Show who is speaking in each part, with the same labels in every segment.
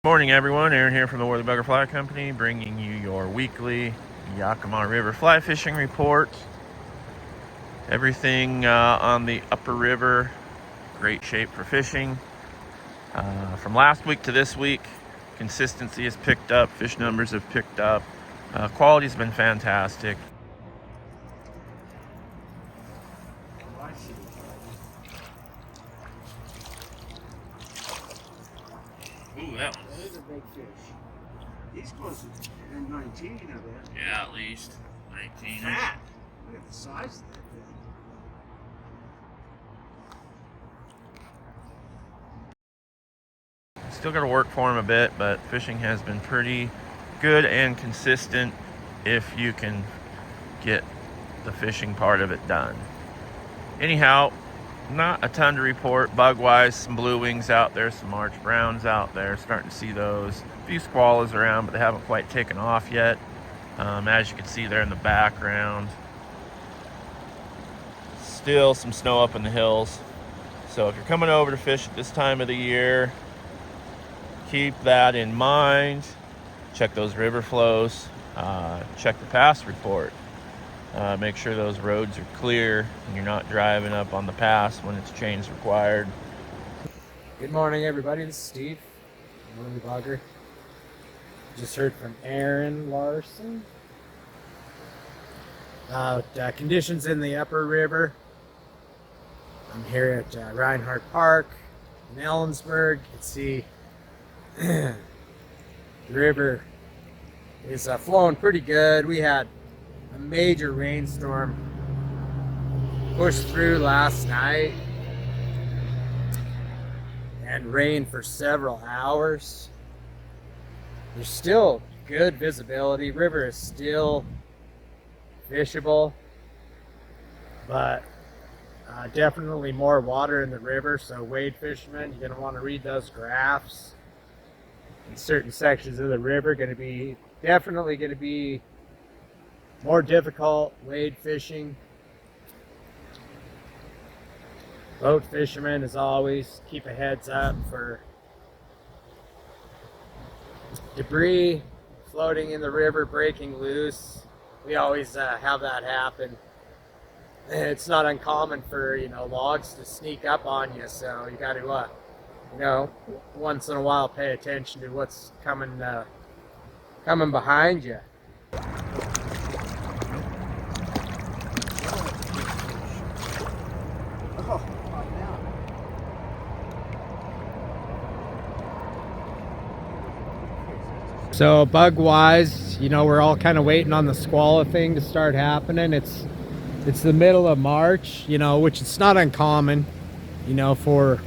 Speaker 1: Morning everyone, Aaron here from the Worley Bugger Fly Company, bringing you your weekly Yakima River fly fishing report. Everything on the Uppper River, great shape for fishing. From last week to this week, consistency has picked up, fish numbers have picked up, quality's been fantastic. Ooh, that
Speaker 2: is a big fish. He's close to 19, I bet.
Speaker 1: Yeah, at least 19.
Speaker 2: Fat. Look at the size of that thing.
Speaker 1: Still got to work for him a bit, but fishing has been pretty good and consistent if you can get the fishing part of it done. Anyhow, not a ton to report bug-wise. Some blue wings out there, some March browns out there, starting to see those. A few squallows around, but they haven't quite taken off yet. As you can see there in the background, still some snow up in the hills. So if you're coming over to fish at this time of the year, keep that in mind. Check those river flows, check the pass report. Make sure those roads are clear and you're not driving up on the pass when it's chains required.
Speaker 3: Good morning, everybody. This is Steve Worley Bugger. Just heard from Aron Larsen about conditions in the Uppper River. I'm here at Rinehart Park in Ellensburg. You can see the river is flowing pretty good. We had a major rainstorm pushed through last night and rained for several hours. There's still good visibility. River is still fishable, but definitely more water in the river. So wade fishermen, you're going to want to read those graphs. In certain sections of the river, definitely going to be more difficult wade fishing. Boat fishermen, as always, keep a heads up for debris floating in the river, breaking loose. We always have that happen. It's not uncommon for logs to sneak up on you, so you got to once in a while pay attention to what's coming behind you. So bug wise, we're all kind of waiting on the squallow thing to start happening. It's the middle of March, which it's not uncommon, for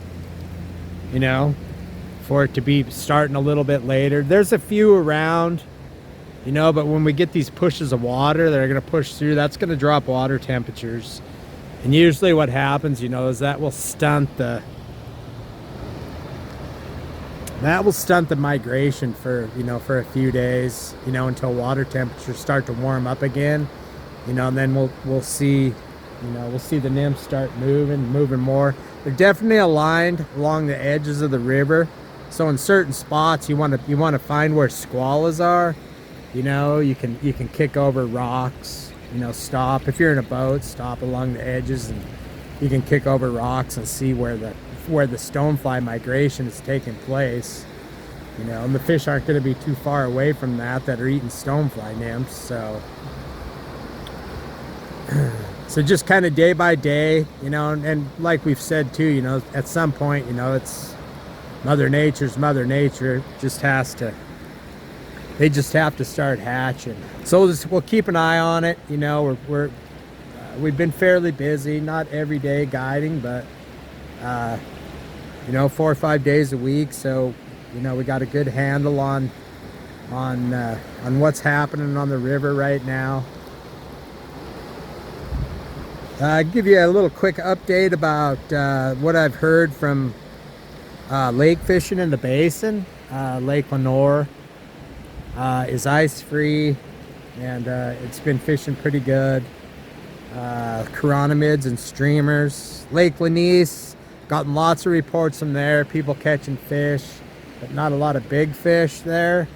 Speaker 3: it to be starting a little bit later. There's a few around, but when we get these pushes of water that are going to push through, that's going to drop water temperatures. And usually what happens, is that will stunt the migration for a few days, until water temperatures start to warm up again, and then we'll see the nymphs start moving more. They're definitely aligned along the edges of the river. So in certain spots you want to find where squallows are. You can kick over rocks, stop. If you're in a boat, stop along the edges and you can kick over rocks and see where the stonefly migration is taking place, and the fish aren't going to be too far away from that are eating stonefly nymphs. So just kind of day by day, and like we've said too, at some point, it's Mother Nature's Mother Nature. They just have to start hatching. So we'll keep an eye on it. We've been fairly busy, not every day guiding, but 4 or 5 days a week. So we got a good handle on what's happening on the river right now. I'll give you a little quick update about what I've heard from lake fishing in the basin. Lake Lenore is ice free, and it's been fishing pretty good. Chironomids and streamers. Lake Lanise, gotten lots of reports from there, people catching fish. but not a lot of big fish there.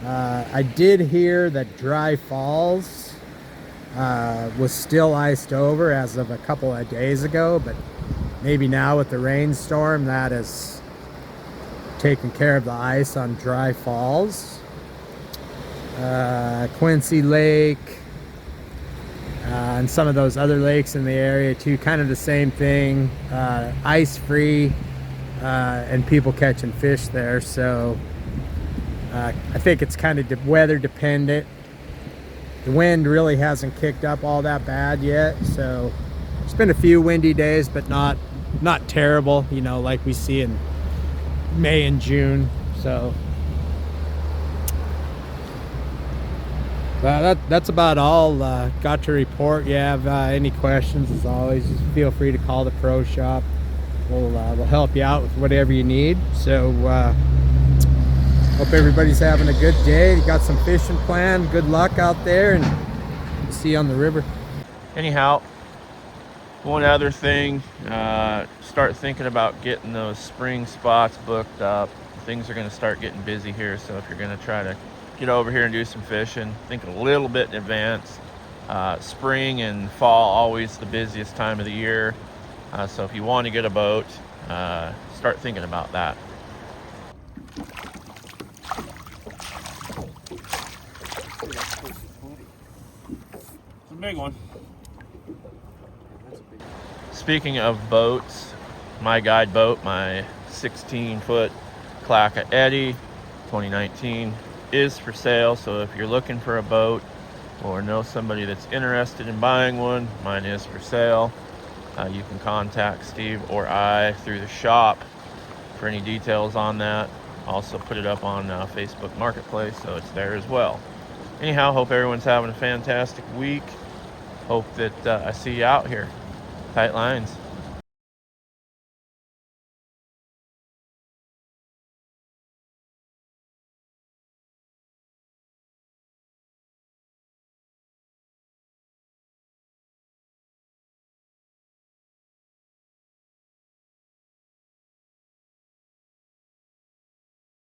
Speaker 3: I did hear that Dry Falls was still iced over as of a couple of days ago, but maybe now with the rainstorm that has taken care of the ice on Dry Falls. Quincy Lake, and some of those other lakes in the area too, kind of the same thing, ice free, and people catching fish there. So I think it's kind of weather dependent. The wind really hasn't kicked up all that bad yet, so it's been a few windy days, but not terrible, you know, like we see in May and June. So that's about all got to report. You have any questions, as always, just feel free to call the pro shop. We'll help you out with whatever you need. So hope everybody's having a good day. You got some fishing planned. Good luck out there, and see you on the river.
Speaker 1: Anyhow, one other thing, start thinking about getting those spring spots booked up. Things are going to start getting busy here, so if you're going to try to get over here and do some fishing, think a little bit in advance. Spring and fall always the busiest time of the year, so if you want to get a boat, start thinking about that. It's a big one. Speaking of boats, my guide boat, my 16-foot Clacka Eddy 2019 is for sale. So if you're looking for a boat or know somebody that's interested in buying one, mine is for sale. You can contact Steve or I through the shop for any details on that. Also put it up on Facebook Marketplace, so it's there as well. Anyhow, hope everyone's having a fantastic week. Hope that I see you out here. Tight lines.